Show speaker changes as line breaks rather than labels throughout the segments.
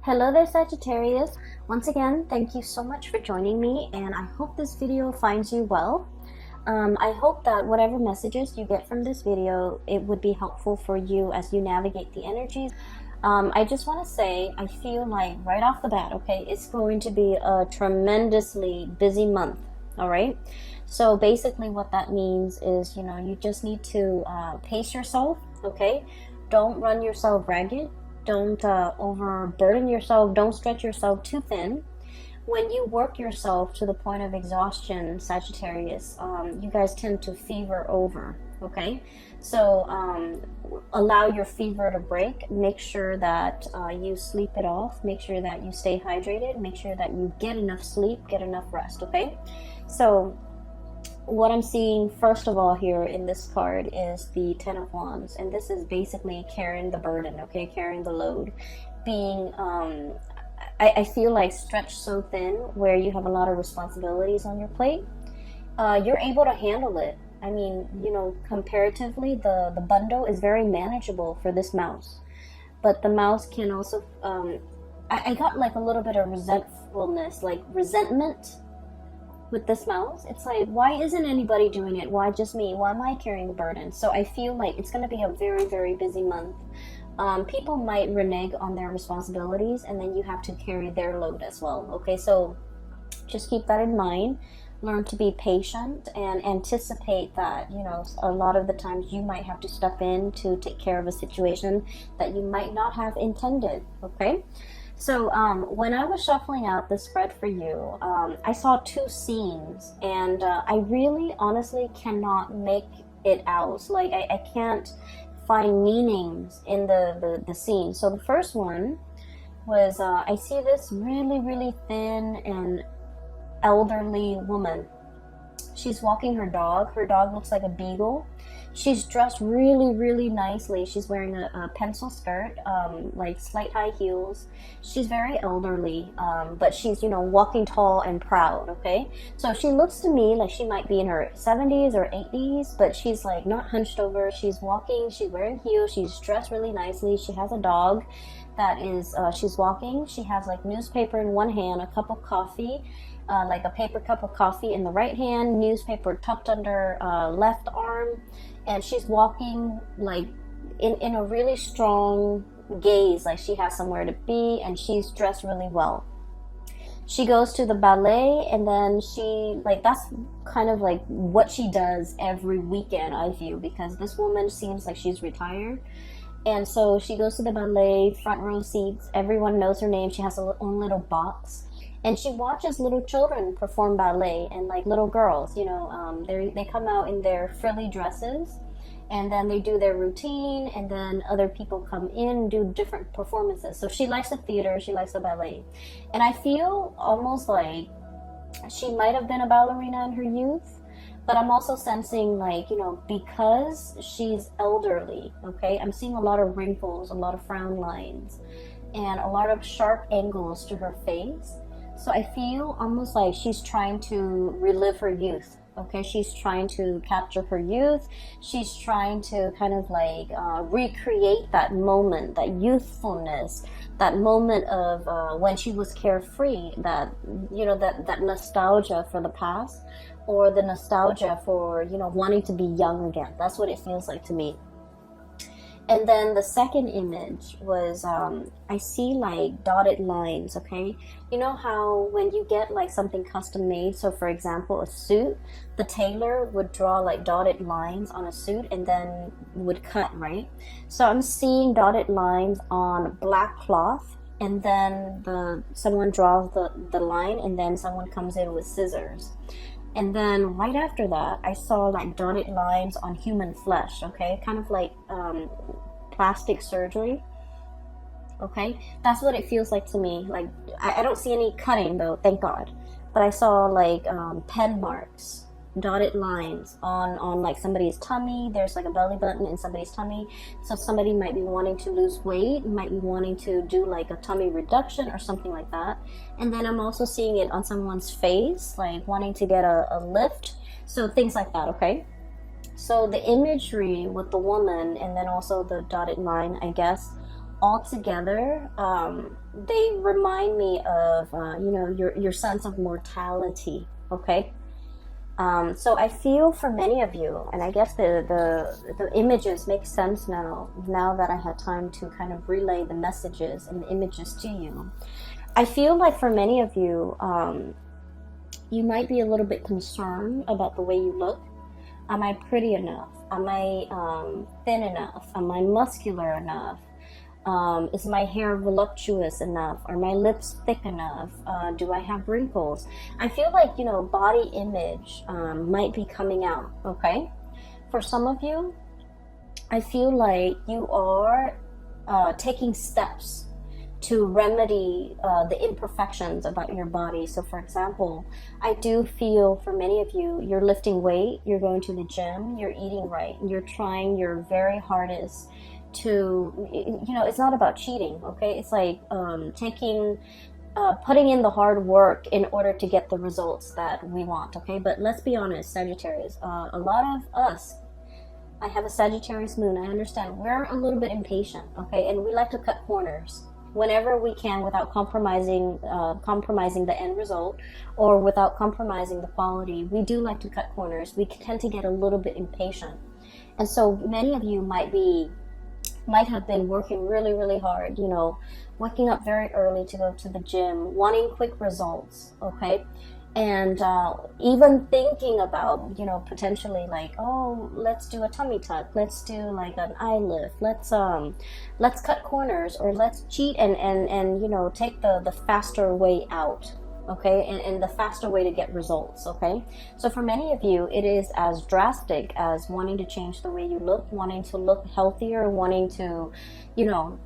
Hello there, Sagittarius. Once again, thank you so much for joining me, and I hope this video finds you well. I hope that whatever messages you get from this video, it would be helpful for you as you navigate the energies. I just want to say, I feel like right off the bat, okay, it's going to be a tremendously busy month, all right? So basically what that means is, you just need to pace yourself, okay? Don't run yourself ragged. Don't overburden yourself. Don't stretch yourself too thin. When you work yourself to the point of exhaustion, Sagittarius, you guys tend to fever over, okay? So allow your fever to break. Make sure that you sleep it off. Make sure that you stay hydrated. Make sure that you get enough sleep, get enough rest, okay? So what I'm seeing first of all here in this card is the Ten of Wands, and this is basically carrying the burden, okay, carrying the load, being I feel like stretched so thin where you have a lot of responsibilities on your plate. You're able to handle it. I mean, comparatively the bundle is very manageable for this mouse, but the mouse can also I got like a little bit of resentfulness, like resentment with this mouse. It's like, why isn't anybody doing it? Why just me? Why am I carrying the burden? So I feel like it's going to be a very, very busy month. People might renege on their responsibilities, and then you have to carry their load as well. Okay, so just keep that in mind. Learn to be patient and anticipate that, a lot of the times you might have to step in to take care of a situation that you might not have intended. Okay. So when I was shuffling out the spread for you, I saw two scenes, and I really honestly cannot make it out. Like I can't find meanings in the scene. So the first one was I see this really, really thin and elderly woman. She's walking her dog. Her dog looks like a beagle. She's dressed really, really nicely. She's wearing a pencil skirt, like slight high heels. She's very elderly, but she's, walking tall and proud, okay? So she looks to me like she might be in her 70s or 80s, but she's like not hunched over. She's walking, she's wearing heels, she's dressed really nicely. She has a dog that is, she's walking. She has like newspaper in one hand, a cup of coffee, like a paper cup of coffee in the right hand, newspaper tucked under left arm, and she's walking like in a really strong gaze, like she has somewhere to be, and she's dressed really well. She goes to the ballet, and then that's kind of like what she does every weekend, I feel, because this woman seems like she's retired. And so she goes to the ballet, front row seats, everyone knows her name. She has her own little box. And she watches little children perform ballet, and like little girls, they come out in their frilly dresses, and then they do their routine, and then other people come in and do different performances. So she likes the theater, she likes the ballet. And I feel almost like she might have been a ballerina in her youth, but I'm also sensing like, because she's elderly, okay, I'm seeing a lot of wrinkles, a lot of frown lines, and a lot of sharp angles to her face. So I feel almost like she's trying to relive her youth, okay? She's trying to capture her youth. She's trying to kind of like recreate that moment, that youthfulness, that moment of when she was carefree, that, that nostalgia for the past, or the nostalgia for, wanting to be young again. That's what it feels like to me. And then the second image was, I see like dotted lines, okay? You know how when you get like something custom made, so for example, a suit, the tailor would draw like dotted lines on a suit and then would cut, right? So I'm seeing dotted lines on black cloth, and then someone draws the line, and then someone comes in with scissors. And then right after that, I saw like dotted lines on human flesh, okay? Kind of like plastic surgery, okay? That's what it feels like to me. Like, I don't see any cutting though, thank God. But I saw like pen marks, dotted lines on like somebody's tummy. There's like a belly button in somebody's tummy. So somebody might be wanting to lose weight, might be wanting to do like a tummy reduction or something like that. And then I'm also seeing it on someone's face, like wanting to get a lift. So things like that, okay? So the imagery with the woman, and then also the dotted line, I guess, altogether, they remind me of, you know, your sense of mortality, okay? So I feel for many of you, and I guess the images make sense now that I had time to kind of relay the messages and the images to you. I feel like for many of you, you might be a little bit concerned about the way you look. Am I pretty enough? Am I thin enough? Am I muscular enough? Is my hair voluptuous enough? Are my lips thick enough? Do I have wrinkles? I feel like, you know, body image might be coming out, okay? For some of you, I feel like you are taking steps to remedy the imperfections about your body. So for example, I do feel for many of you, you're lifting weight, you're going to the gym, you're eating right, you're trying your very hardest to, you know, it's not about cheating, okay? It's like putting in the hard work in order to get the results that we want, okay? But let's be honest, Sagittarius, a lot of us, I have a Sagittarius moon, I understand, we're a little bit impatient, okay? And we like to cut corners whenever we can without compromising the end result, or without compromising the quality. We do like to cut corners. We tend to get a little bit impatient. And so many of you might have been working really, really hard, you know, waking up very early to go to the gym, wanting quick results, okay? And even thinking about, you know, potentially like, oh, let's do a tummy tuck, let's do like an eye lift, let's cut corners, or let's cheat and you know, take the faster way out, okay, and the faster way to get results, okay? So for many of you, it is as drastic as wanting to change the way you look, wanting to look healthier, wanting to, you know,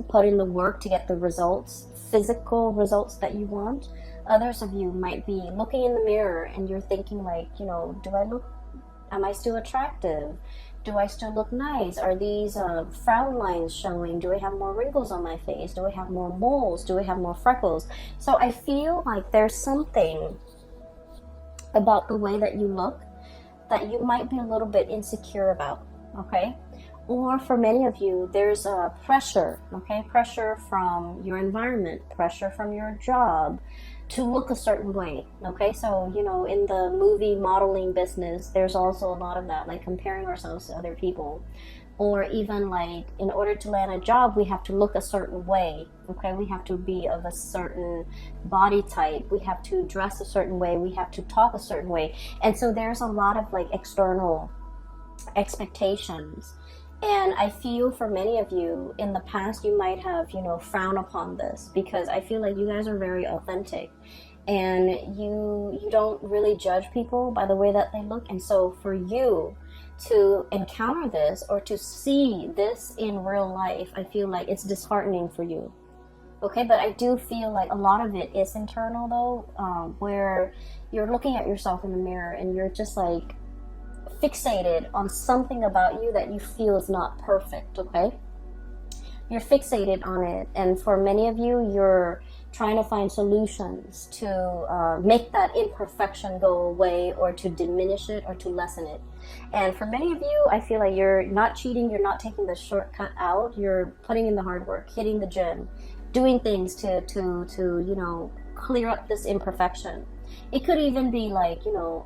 put in the work to get the results, physical results that you want. Others of you might be looking in the mirror and you're thinking like, you know, am I still attractive? Do I still look nice? Are these frown lines showing? Do I have more wrinkles on my face? Do I have more moles? Do I have more freckles? So I feel like there's something about the way that you look that you might be a little bit insecure about, okay? Or for many of you, there's a pressure, okay? Pressure from your environment, pressure from your job to look a certain way, okay? So, you know, in the movie modeling business, there's also a lot of that, like comparing ourselves to other people. Or even like, in order to land a job, we have to look a certain way, okay? We have to be of a certain body type. We have to dress a certain way. We have to talk a certain way. And so there's a lot of like external expectations. And I feel for many of you in the past, you might have, you know, frowned upon this, because I feel like you guys are very authentic and you don't really judge people by the way that they look. And so for you to encounter this or to see this in real life, I feel like it's disheartening for you. Okay, but I do feel like a lot of it is internal though, where you're looking at yourself in the mirror and you're just like, fixated on something about you that you feel is not perfect, okay? You're fixated on it, and for many of you, you're trying to find solutions to make that imperfection go away, or to diminish it, or to lessen it. And for many of you, I feel like you're not cheating, you're not taking the shortcut out, you're putting in the hard work, hitting the gym, doing things to you know, clear up this imperfection. It could even be like, you know,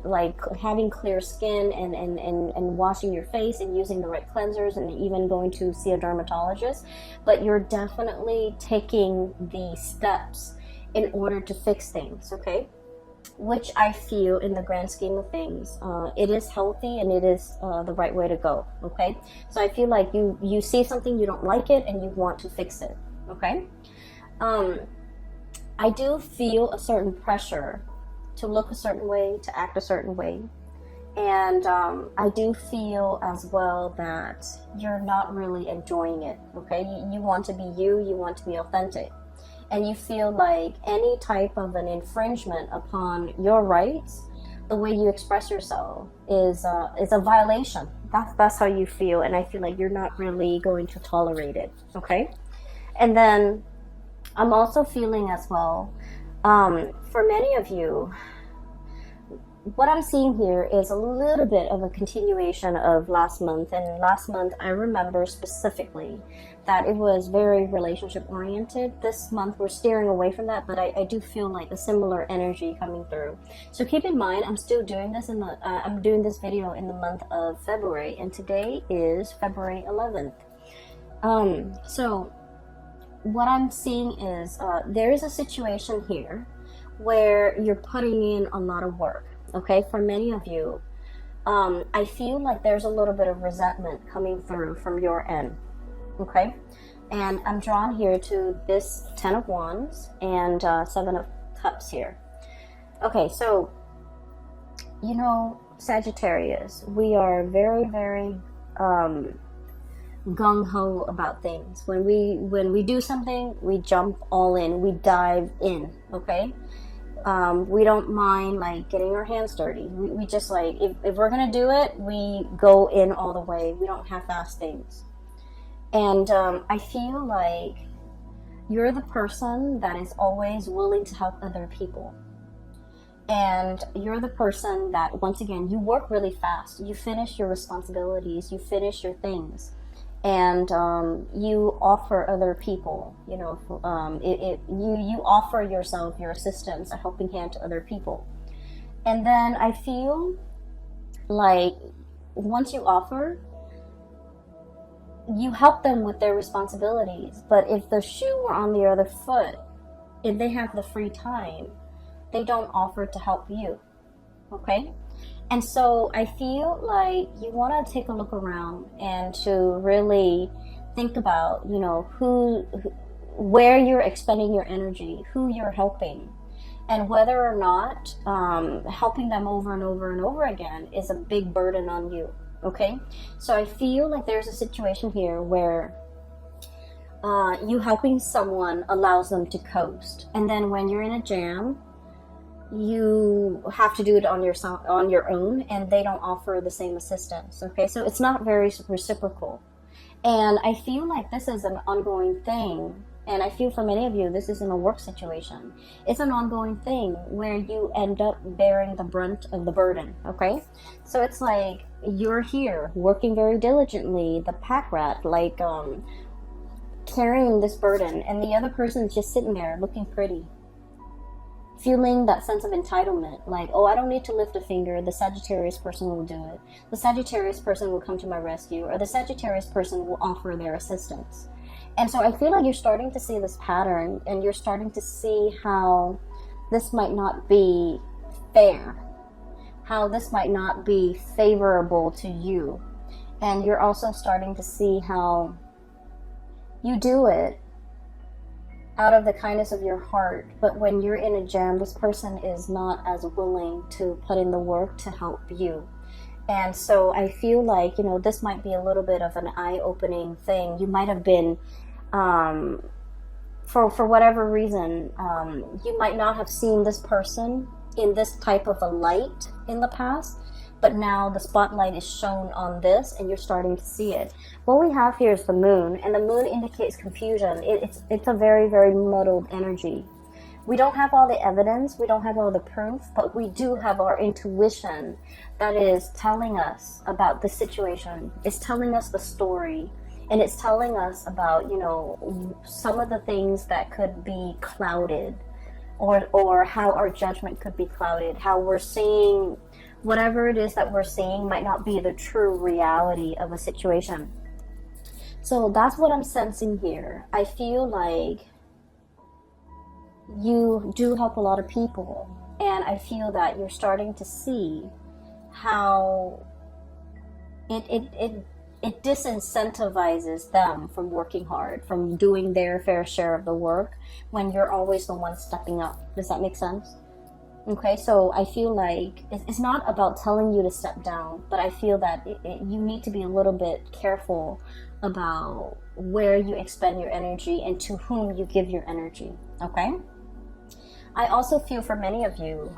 like having clear skin and washing your face and using the right cleansers and even going to see a dermatologist. But you're definitely taking the steps in order to fix things, okay? Which I feel in the grand scheme of things, it is healthy and it is the right way to go, okay? So I feel like you see something, you don't like it, and you want to fix it, okay? I do feel a certain pressure to look a certain way, to act a certain way. And I do feel as well that you're not really enjoying it, okay? You want to be you want to be authentic. And you feel like any type of an infringement upon your rights, the way you express yourself, is a violation. That's how you feel, and I feel like you're not really going to tolerate it, okay? And then I'm also feeling as well, for many of you, what I'm seeing here is a little bit of a continuation of last month. And last month, I remember specifically that it was very relationship oriented. This month, we're steering away from that, but I do feel like a similar energy coming through. So keep in mind, I'm still doing this I'm doing this video in the month of February, and today is February 11th. So what I'm seeing is there is a situation here where you're putting in a lot of work. Okay, for many of you, I feel like there's a little bit of resentment coming through from your end. Okay, and I'm drawn here to this 10 of Wands and 7 of Cups here. Okay, so, you know, Sagittarius, we are very, very gung-ho about things. When we do something, we jump all in, we dive in, okay? We don't mind like getting our hands dirty. We just like, if we're gonna do it, we go in all the way. We don't half-ass things. And I feel like you're the person that is always willing to help other people. And you're the person that, once again, you work really fast. You finish your responsibilities, you finish your things. And you offer other people, you know, you offer yourself, your assistance, a helping hand to other people. And then I feel like once you offer, you help them with their responsibilities. But if the shoe were on the other foot, if they have the free time, they don't offer to help you. Okay? And so I feel like you want to take a look around and to really think about, you know, where you're expending your energy, who you're helping, and whether or not helping them over and over and over again is a big burden on you. Okay, so I feel like there's a situation here where you helping someone allows them to coast, and then when you're in a jam, you have to do it on your own, and they don't offer the same assistance. Okay, so it's not very reciprocal, and I feel like this is an ongoing thing. And I feel for many of you, this isn't a work situation. It's an ongoing thing where you end up bearing the brunt of the burden, okay? So it's like you're here working very diligently, the pack rat, like carrying this burden, and the other person is just sitting there looking pretty, feeling that sense of entitlement, like, oh, I don't need to lift a finger, the Sagittarius person will do it. The Sagittarius person will come to my rescue, or the Sagittarius person will offer their assistance. And so I feel like you're starting to see this pattern, and you're starting to see how this might not be fair, how this might not be favorable to you. And you're also starting to see how you do it out of the kindness of your heart, but when you're in a jam, this person is not as willing to put in the work to help you. And so I feel like, you know, this might be a little bit of an eye-opening thing. You might have been, for whatever reason, you might not have seen this person in this type of a light in the past, but now the spotlight is shown on this, and you're starting to see it. What we have here is the moon, and the moon indicates confusion. It's a very, very muddled energy. We don't have all the evidence, we don't have all the proof, but we do have our intuition that is telling us about the situation. It's telling us the story, and it's telling us about, you know, some of the things that could be clouded, or how our judgment could be clouded, how we're seeing whatever it is that we're seeing might not be the true reality of a situation. So that's what I'm sensing here. I feel like you do help a lot of people, and I feel that you're starting to see how it disincentivizes them from working hard, from doing their fair share of the work, when you're always the one stepping up. Does that make sense? Okay, so I feel like it's not about telling you to step down, but I feel that you need to be a little bit careful about where you expend your energy and to whom you give your energy, okay? I also feel for many of you,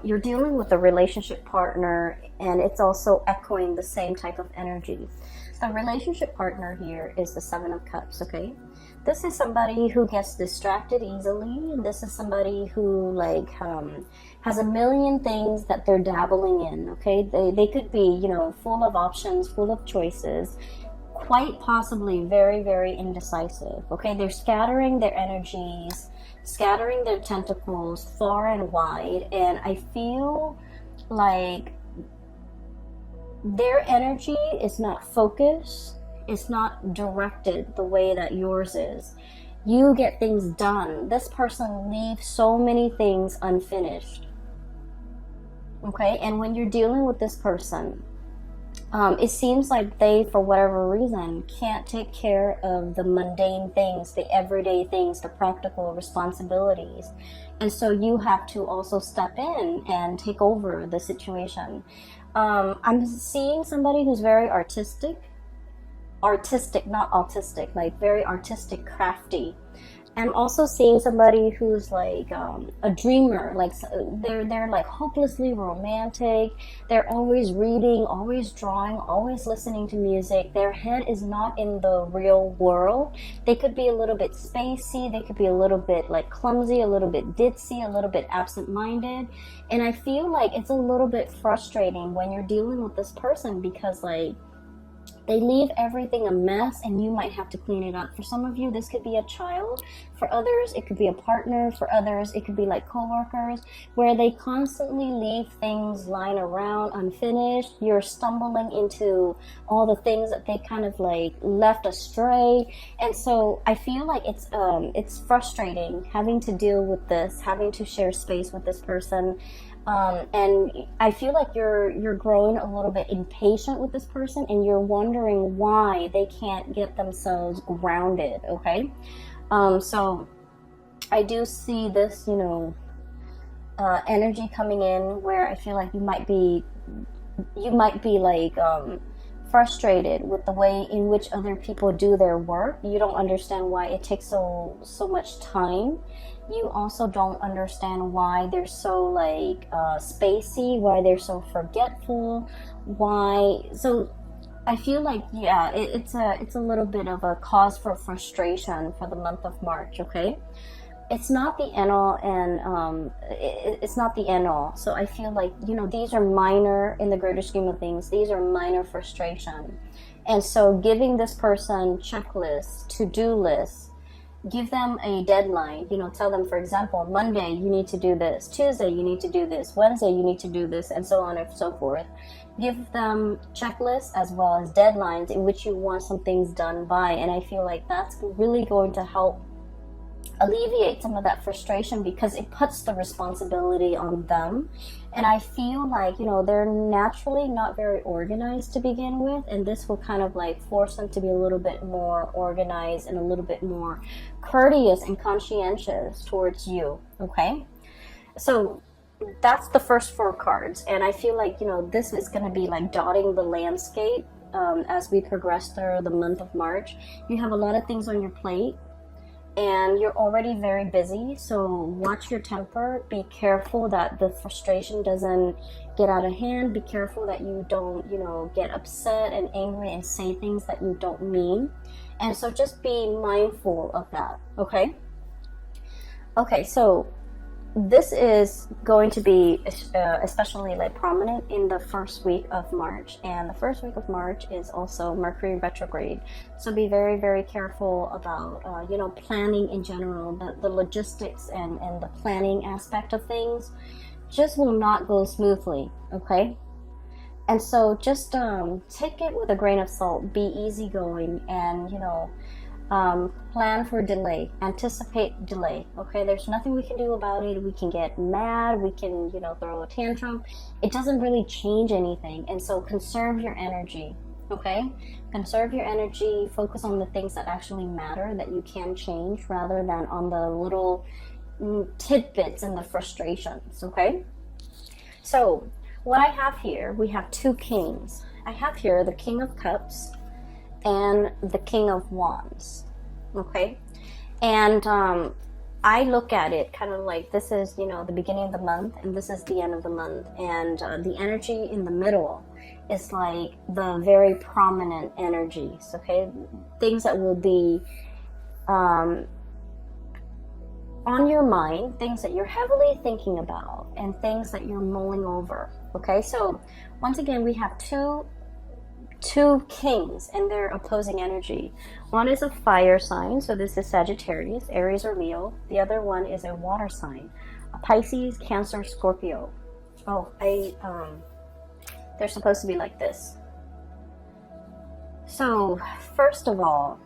you're dealing with a relationship partner, and it's also echoing the same type of energy. The relationship partner here is the Seven of Cups, okay? This is somebody who gets distracted easily, and this is somebody who like has a million things that they're dabbling in, okay? They could be, you know, full of options, full of choices, quite possibly very, very indecisive, okay? They're scattering their energies, scattering their tentacles far and wide, and I feel like their energy is not focused, it's not directed the way that yours is. You get things done. This person leaves so many things unfinished. Okay, and when you're dealing with this person, it seems like they, for whatever reason, can't take care of the mundane things, the everyday things, the practical responsibilities. And so you have to also step in and take over the situation. I'm seeing somebody who's very artistic, not autistic, like very artistic, crafty. I'm also seeing somebody who's like a dreamer, like they're like hopelessly romantic. They're always reading, always drawing, always listening to music. Their head is not in the real world. They could be a little bit spacey. They could be a little bit like clumsy, a little bit ditzy, a little bit absent-minded. And I feel like it's a little bit frustrating when you're dealing with this person because like they leave everything a mess and you might have to clean it up. For some of you, this could be a child. For others, it could be a partner. For others, it could be like coworkers where they constantly leave things lying around unfinished. You're stumbling into all the things that they kind of like left astray. And so I feel like it's frustrating having to deal with this, having to share space with this person. And I feel like you're growing a little bit impatient with this person and you're wondering why they can't get themselves grounded, okay? So I do see this, you know, energy coming in where I feel like you might be like frustrated with the way in which other people do their work. You don't understand why it takes so much time. You also don't understand why they're so like spacey, why they're so forgetful, so I feel like, yeah, it's a little bit of a cause for frustration for the month of March, okay? It's not the end all, and it's not the end all. So I feel like, you know, these are minor in the greater scheme of things. These are minor frustration. And so giving this person checklists, to-do lists, give them a deadline, you know, tell them, for example, Monday you need to do this, Tuesday you need to do this, Wednesday you need to do this, and so on and so forth. Give them checklists as well as deadlines in which you want some things done by, and I feel like that's really going to help alleviate some of that frustration because it puts the responsibility on them. And I feel like, you know, they're naturally not very organized to begin with, and this will kind of like force them to be a little bit more organized and a little bit more courteous and conscientious towards you, okay? So that's the first 4 cards, and I feel like, you know, this is going to be like dotting the landscape as we progress through the month of March. You have a lot of things on your plate and you're already very busy, so watch your temper. Be careful that the frustration doesn't get out of hand. Be careful that you don't, you know, get upset and angry and say things that you don't mean. And so just be mindful of that, okay? Okay, so this is going to be especially like prominent in the first week of March, and the first week of March is also Mercury retrograde, so be very, very careful about you know, planning in general. The logistics and the planning aspect of things just will not go smoothly, okay? And so just take it with a grain of salt, be easygoing, and, you know, plan for delay, anticipate delay, okay? There's nothing we can do about it. We can get mad, we can, you know, throw a tantrum. It doesn't really change anything, and so conserve your energy, okay? Conserve your energy, focus on the things that actually matter, that you can change, rather than on the little tidbits and the frustrations, okay? So what I have here, we have 2 kings. I have here the King of Cups and the King of Wands, okay? And I look at it kind of like this is, you know, the beginning of the month and this is the end of the month. And the energy in the middle is like the very prominent energies, okay? Things that will be on your mind, things that you're heavily thinking about, and things that you're mulling over, okay? So once again, we have two kings and their opposing energy. One is a fire sign, so this is Sagittarius, Aries, or Leo. The other one is a water sign, a Pisces, Cancer, Scorpio. Oh, they're supposed to be like this. So first of all,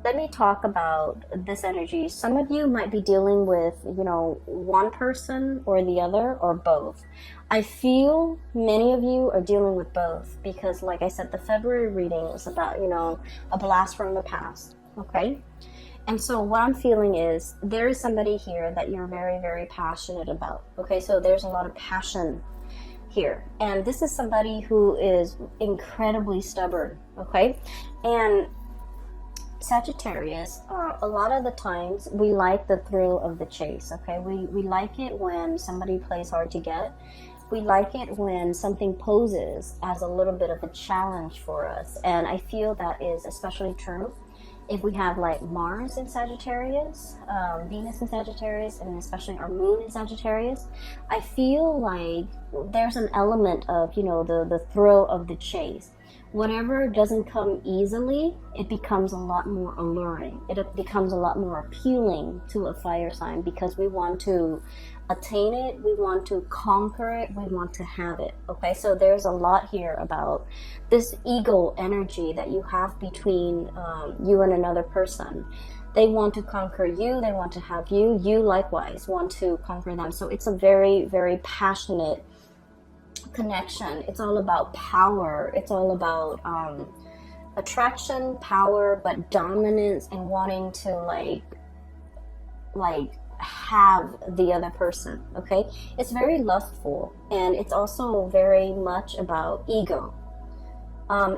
let me talk about this energy. Some of you might be dealing with, you know, one person or the other or both. I feel many of you are dealing with both because, like I said, the February reading was about, you know, a blast from the past, okay? And so what I'm feeling is there is somebody here that you're very, very passionate about, okay? So there's a lot of passion here. And this is somebody who is incredibly stubborn, okay? And Sagittarius, a lot of the times we like the thrill of the chase, okay? We like it when somebody plays hard to get. We like it when something poses as a little bit of a challenge for us. And I feel that is especially true if we have like Mars in Sagittarius, Venus in Sagittarius, and especially our moon in Sagittarius. I feel like there's an element of, you know, the thrill of the chase. Whatever doesn't come easily, it becomes a lot more alluring. It becomes a lot more appealing to a fire sign because we want to attain it, we want to conquer it, we want to have it, okay? So there's a lot here about this ego energy that you have between you and another person. They want to conquer you, they want to have you, you likewise want to conquer them. So it's a very, very passionate connection. It's all about power. It's all about attraction, power, but dominance and wanting to like have the other person, okay? It's very lustful, and it's also very much about ego.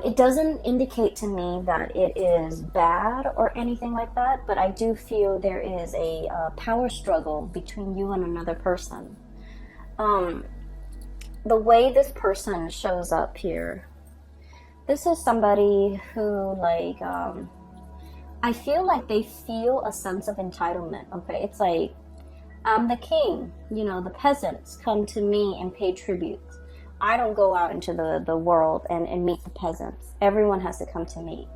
It doesn't indicate to me that it is bad or anything like that, but I do feel there is a power struggle between you and another person. The way this person shows up here, this is somebody who, like, I feel like they feel a sense of entitlement, okay? It's like, I'm the king, you know, the peasants come to me and pay tribute. I don't go out into the world and meet the peasants. Everyone has to come to me.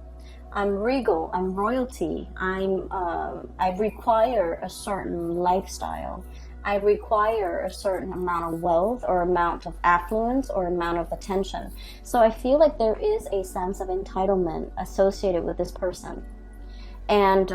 I'm regal, I'm royalty, I require a certain lifestyle. I require a certain amount of wealth or amount of affluence or amount of attention. So I feel like there is a sense of entitlement associated with this person. And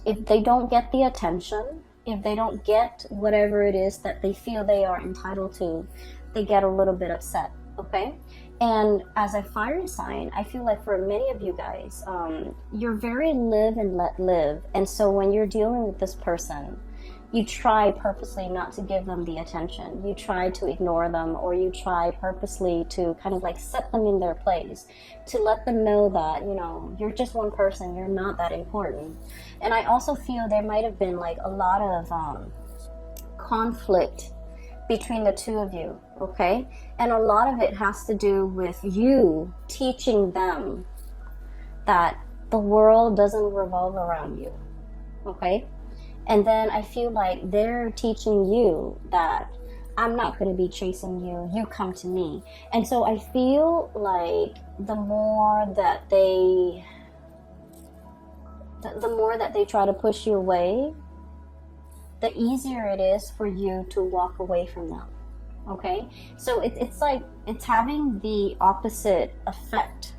if they don't get the attention, if they don't get whatever it is that they feel they are entitled to, they get a little bit upset, okay? And as a fire sign, I feel like for many of you guys, you're very live and let live. And so when you're dealing with this person, you try purposely not to give them the attention. You try to ignore them, or you try purposely to kind of like set them in their place, to let them know that, you know, you're just one person, you're not that important. And I also feel there might have been like a lot of conflict between the two of you, okay? And a lot of it has to do with you teaching them that the world doesn't revolve around you, okay? And then I feel like they're teaching you that I'm not going to be chasing you, you come to me. And so I feel like the more that they try to push you away, the easier it is for you to walk away from them, okay? So it's like, it's having the opposite effect.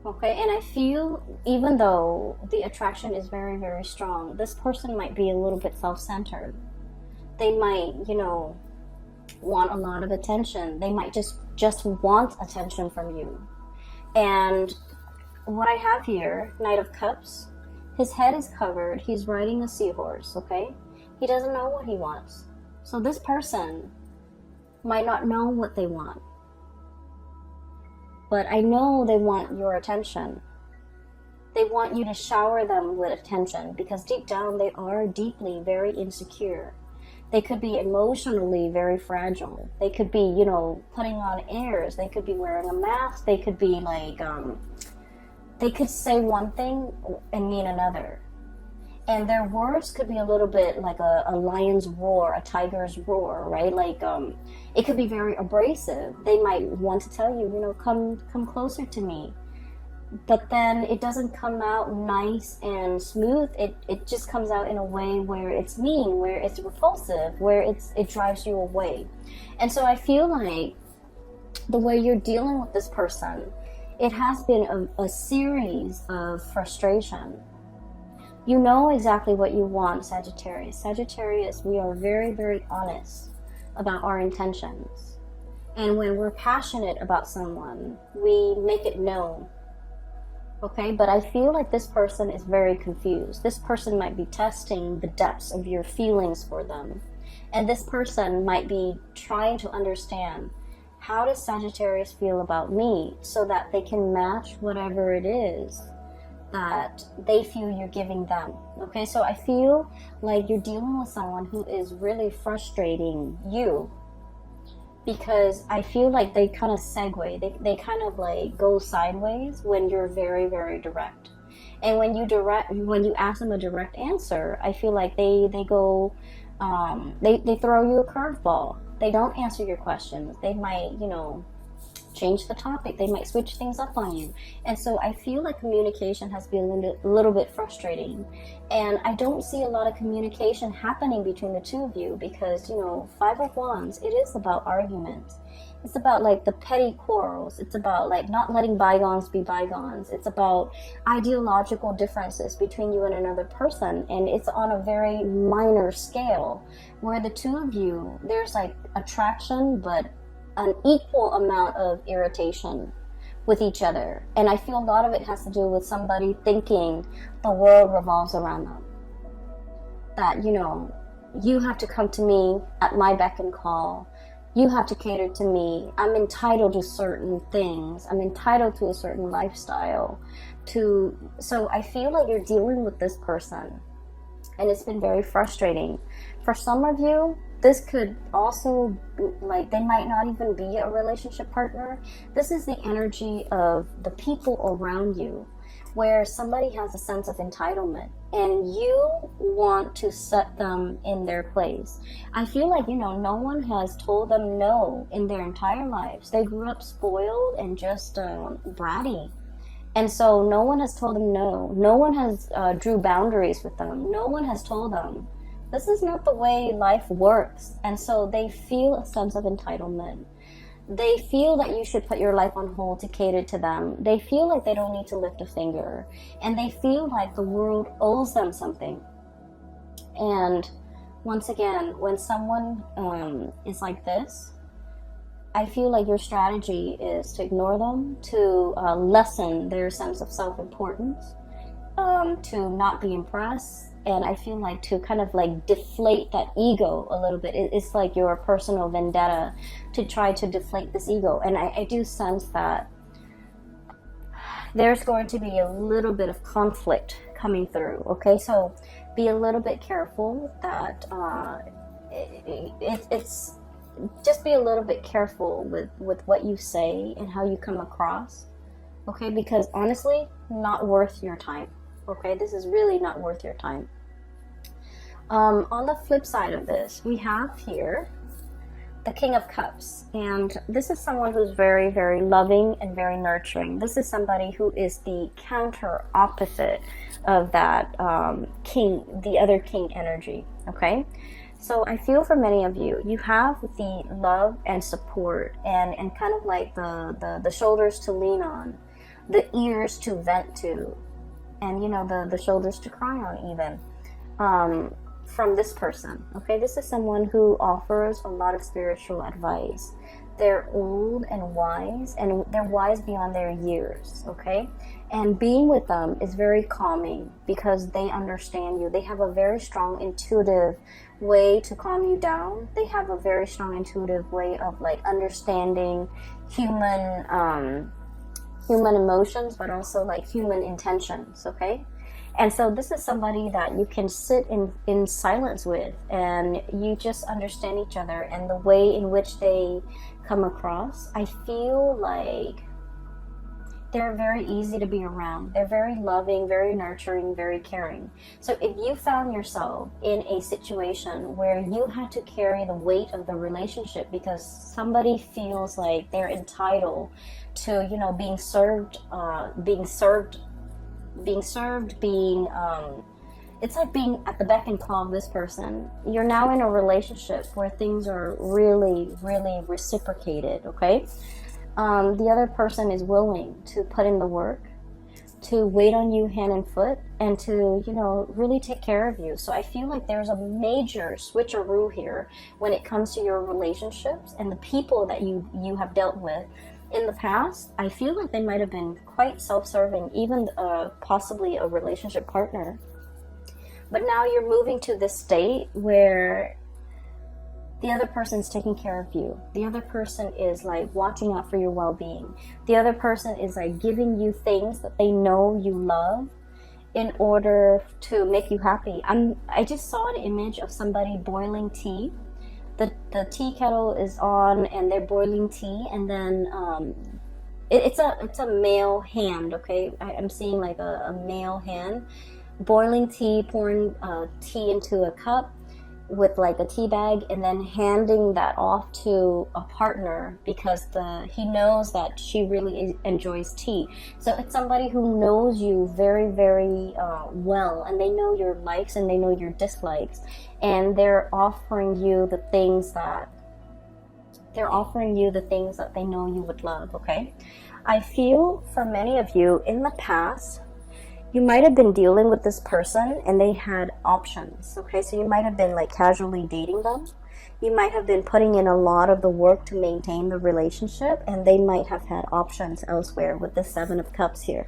Okay, and I feel even though the attraction is very, very strong, this person might be a little bit self-centered. They might, you know, want a lot of attention. They might just want attention from you. And what I have here, Knight of Cups, his head is covered. He's riding a seahorse, okay? He doesn't know what he wants. So this person might not know what they want. But I know they want your attention. They want you to shower them with attention because deep down they are deeply very insecure. They could be emotionally very fragile. They could be, you know, putting on airs. They could be wearing a mask. They could be like, they could say one thing and mean another. And their words could be a little bit like a lion's roar, a tiger's roar, right? Like, it could be very abrasive. They might want to tell you, you know, come closer to me. But then it doesn't come out nice and smooth. It just comes out in a way where it's mean, where it's repulsive, where it drives you away. And so I feel like the way you're dealing with this person, it has been a series of frustration. You know exactly what you want, Sagittarius. Sagittarius, we are very, very honest about our intentions. And when we're passionate about someone, we make it known. Okay, but I feel like this person is very confused. This person might be testing the depths of your feelings for them. And this person might be trying to understand, how does Sagittarius feel about me, so that they can match whatever it is that they feel you're giving them. Okay, so I feel like you're dealing with someone who is really frustrating you, because I feel like they kind of segue, they kind of like go sideways when you're very, very direct. And when you ask them a direct answer, I feel like they go, they throw you a curveball. They don't answer your questions. They might, you know, change the topic. They might switch things up on you. And so I feel like communication has been a little bit frustrating. And I don't see a lot of communication happening between the two of you because, you know, 5 of Wands, it is about arguments. It's about like the petty quarrels. It's about like not letting bygones be bygones. It's about ideological differences between you and another person. And it's on a very minor scale where the two of you, there's like attraction, but an equal amount of irritation with each other. And I feel a lot of it has to do with somebody thinking the world revolves around them. That, you know, you have to come to me at my beck and call. You have to cater to me. I'm entitled to certain things. I'm entitled to a certain lifestyle. So I feel like you're dealing with this person. And it's been very frustrating. For some of you, this could also, like, they might not even be a relationship partner. This is the energy of the people around you, where somebody has a sense of entitlement and you want to set them in their place. I feel like, you know, no one has told them no in their entire lives. They grew up spoiled and just bratty. And so no one has told them no. No one has drew boundaries with them. No one has told them, this is not the way life works. And so they feel a sense of entitlement. They feel that you should put your life on hold to cater to them. They feel like they don't need to lift a finger. And they feel like the world owes them something. And once again, when someone is like this, I feel like your strategy is to ignore them, to lessen their sense of self-importance, to not be impressed. And I feel like to kind of like deflate that ego a little bit. It's like your personal vendetta to try to deflate this ego. And I do sense that there's going to be a little bit of conflict coming through. Okay, so be a little bit careful that it's just be a little bit careful with what you say and how you come across. Okay, because honestly, not worth your time. Okay, this is really not worth your time. On the flip side of this, we have here the King of Cups. And this is someone who's very, very loving and very nurturing. This is somebody who is the counter opposite of that king, the other king energy. Okay, so I feel for many of you, you have the love and support and kind of like the shoulders to lean on, the ears to vent to, and, you know, the shoulders to cry on even, from this person. Okay, this is someone who offers a lot of spiritual advice. They're old and they're wise beyond their years. Okay, and being with them is very calming because they understand you. They have a very strong intuitive way to calm you down. They have a very strong intuitive way of like understanding human human emotions, but also like human intentions, okay? And so this is somebody that you can sit in silence with, and you just understand each other and the way in which they come across. I feel like they're very easy to be around. They're very loving, very nurturing, very caring. So if you found yourself in a situation where you had to carry the weight of the relationship because somebody feels like they're entitled to, you know, being served, it's like being at the beck and call of this person. You're now in a relationship where things are really, really reciprocated, okay? The other person is willing to put in the work, to wait on you hand and foot, and to, you know, really take care of you. So I feel like there's a major switcheroo here when it comes to your relationships and the people that you have dealt with in the past. I feel like they might have been quite self-serving, even possibly a relationship partner. But now you're moving to this state where the other person's taking care of you. The other person is like watching out for your well-being. The other person is like giving you things that they know you love in order to make you happy. I just saw an image of somebody boiling tea. The tea kettle is on and they're boiling tea, and then it's a male hand, okay? I'm seeing like a male hand boiling tea, pouring tea into a cup with like a tea bag, and then handing that off to a partner because he knows that she really enjoys tea. So it's somebody who knows you very, very well, and they know your likes and they know your dislikes, and they're offering you the things that they know you would love, okay? I feel for many of you in the past, you might have been dealing with this person and they had options, okay? So you might have been like casually dating them. You might have been putting in a lot of the work to maintain the relationship, and they might have had options elsewhere with the 7 of Cups here,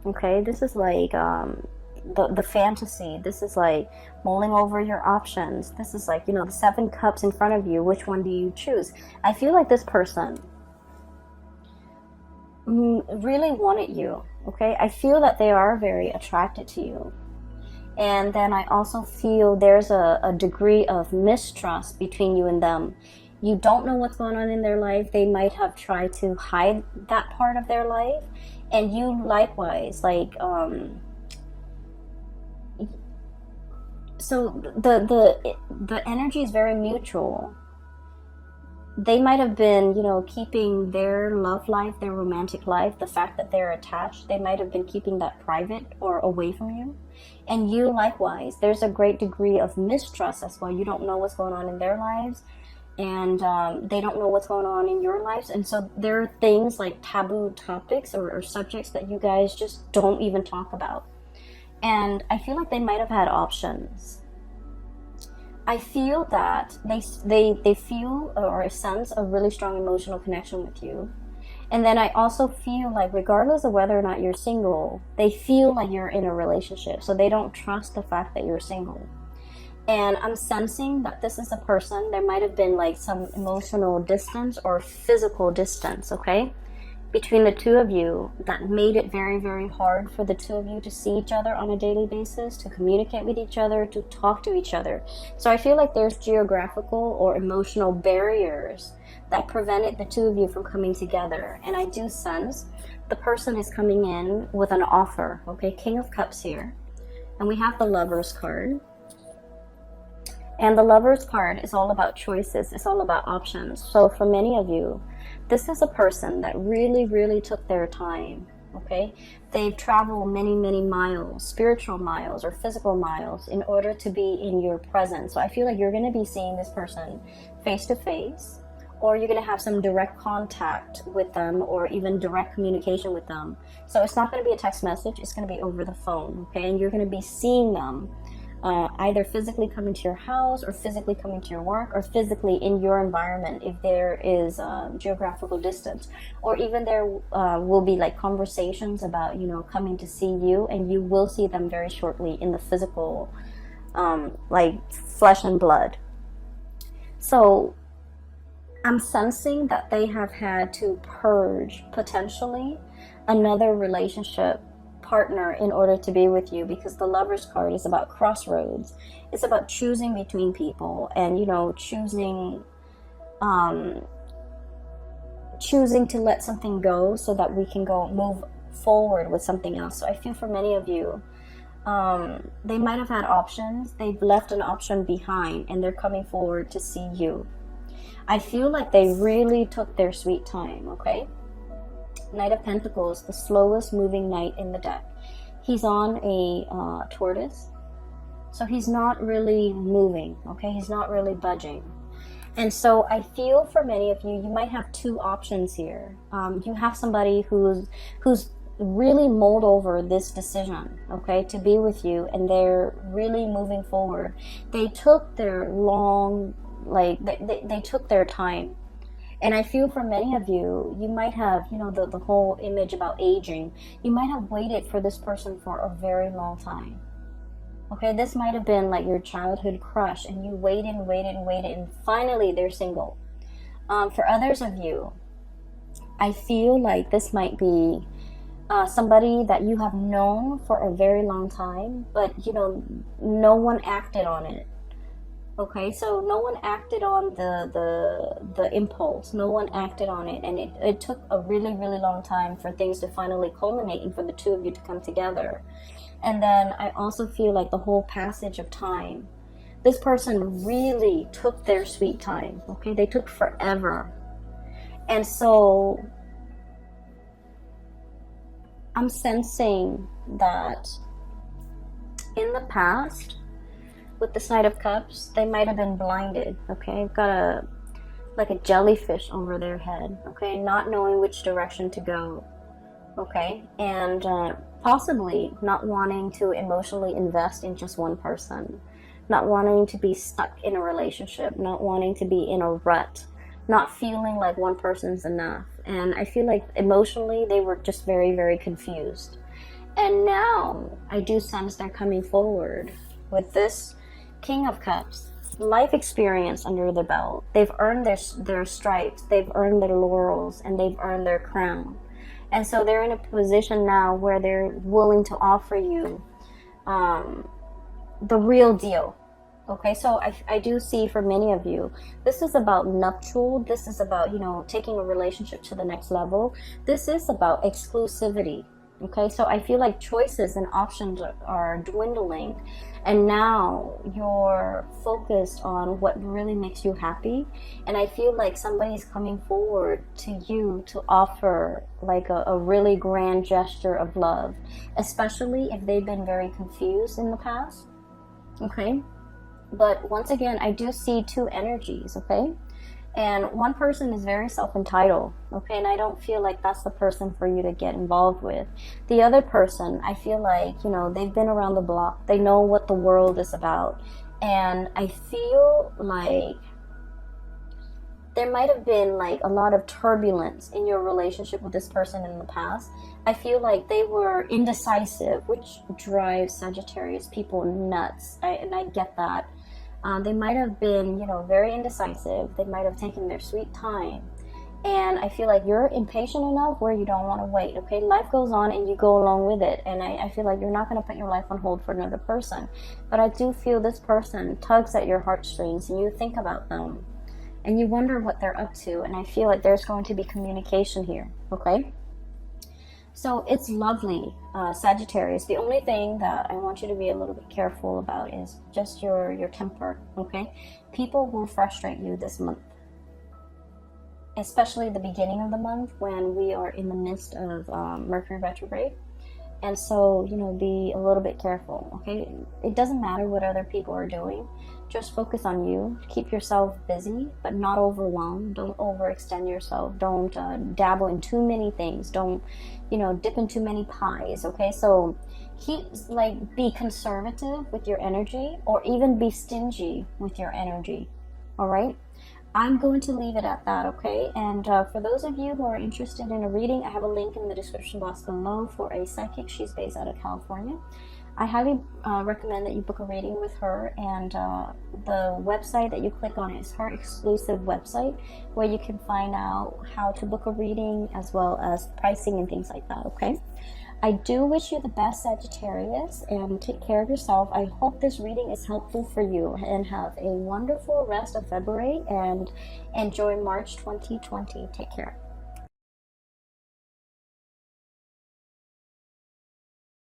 okay? This is like the fantasy. This is like mulling over your options. This is like, you know, the 7 Cups in front of you. Which one do you choose? I feel like this person really wanted you, okay? I feel that they are very attracted to you. And then I also feel there's a degree of mistrust between you and them. You don't know what's going on in their life. They might have tried to hide that part of their life. And you likewise, like, so the energy is very mutual. They might have been, you know, keeping their love life, their romantic life, the fact that they're attached, they might have been keeping that private or away from you. And you likewise, there's a great degree of mistrust as well. You don't know what's going on in their lives, and they don't know what's going on in your lives. And so there are things like taboo topics or subjects that you guys just don't even talk about. And I feel like they might have had options. I feel that they feel or sense a really strong emotional connection with you. And then I also feel like regardless of whether or not you're single, they feel like you're in a relationship. So they don't trust the fact that you're single. And I'm sensing that this is a person, there might have been like some emotional distance or physical distance, okay, between the two of you that made it very, very hard for the two of you to see each other on a daily basis, to communicate with each other, to talk to each other. So I feel like there's geographical or emotional barriers that prevented the two of you from coming together. And I do sense the person is coming in with an offer, okay? King of Cups here. And we have the Lovers card. And the Lovers card is all about choices. It's all about options. So for many of you, this is a person that really, really took their time, okay? They've traveled many, many miles, spiritual miles or physical miles, in order to be in your presence. So I feel like you're going to be seeing this person face to face, or you're going to have some direct contact with them, or even direct communication with them. So it's not going to be a text message. It's going to be over the phone, okay? And you're going to be seeing them either physically coming to your house, or physically coming to your work, or physically in your environment if there is geographical distance. Or even there will be like conversations about, you know, coming to see you, and you will see them very shortly in the physical, like flesh and blood. So I'm sensing that they have had to purge potentially another relationship partner in order to be with you, because the Lovers card is about crossroads. It's about choosing between people and, you know, choosing to let something go so that we can move forward with something else. So I feel for many of you, they might have had options. They've left an option behind and they're coming forward to see you. I feel like they really took their sweet time, okay? Knight of Pentacles, the slowest moving knight in the deck. He's on a tortoise, so he's not really moving, okay? He's not really budging. And so I feel for many of you, you might have two options here. You have somebody who's really mulled over this decision, okay, to be with you, and they're really moving forward. They took their they took their time. And I feel for many of you, you might have, you know, the whole image about aging. You might have waited for this person for a very long time. Okay, this might have been like your childhood crush, and you waited and waited and waited, and finally they're single. For others of you, I feel like this might be somebody that you have known for a very long time, but, you know, no one acted on it. Okay, so no one acted on the impulse. No one acted on it, and it took a really, really long time for things to finally culminate and for the two of you to come together. And then I also feel like the whole passage of time, this person really took their sweet time, okay? They took forever. And so I'm sensing that in the past, with the Knight of Cups, they might have been blinded, okay? I've got like a jellyfish over their head, okay? Not knowing which direction to go, okay? And possibly not wanting to emotionally invest in just one person, not wanting to be stuck in a relationship, not wanting to be in a rut, not feeling like one person's enough. And I feel like emotionally they were just very, very confused. And now I do sense they're coming forward with this King of Cups, life experience under the belt. They've earned their stripes, they've earned their laurels, and they've earned their crown. And so they're in a position now where they're willing to offer you the real deal. Okay, so I do see for many of you, this is about nuptial. This is about, you know, taking a relationship to the next level. This is about exclusivity. Okay, so I feel like choices and options are dwindling, and now you're focused on what really makes you happy. And I feel like somebody's coming forward to you to offer like a really grand gesture of love, especially if they've been very confused in the past. Okay, but once again, I do see two energies, okay? And one person is very self-entitled, okay? And I don't feel like that's the person for you to get involved with. The other person, I feel like, you know, they've been around the block. They know what the world is about. And I feel like there might have been like a lot of turbulence in your relationship with this person in the past. I feel like they were indecisive, which drives Sagittarius people nuts. And I get that. They might have been, you know, very indecisive. They might have taken their sweet time. And I feel like you're impatient enough where you don't want to wait, okay? Life goes on and you go along with it. And I feel like you're not going to put your life on hold for another person. But I do feel this person tugs at your heartstrings, and you think about them. And you wonder what they're up to. And I feel like there's going to be communication here, okay? So it's lovely, Sagittarius. The only thing that I want you to be a little bit careful about is just your temper, okay? People will frustrate you this month, especially the beginning of the month when we are in the midst of Mercury retrograde. And so, you know, be a little bit careful, okay? It doesn't matter what other people are doing. Just focus on you. Keep yourself busy, but not overwhelmed. Don't overextend yourself. Don't dabble in too many things. Don't, you know, dip in too many pies, okay? So be conservative with your energy, or even be stingy with your energy, all right? I'm going to leave it at that, okay? And for those of you who are interested in a reading, I have a link in the description box below for a psychic. She's based out of California. I highly recommend that you book a reading with her, and the website that you click on is her exclusive website where you can find out how to book a reading as well as pricing and things like that, okay? I do wish you the best, Sagittarius, and take care of yourself. I hope this reading is helpful for you, and have a wonderful rest of February and enjoy March 2020. Take care.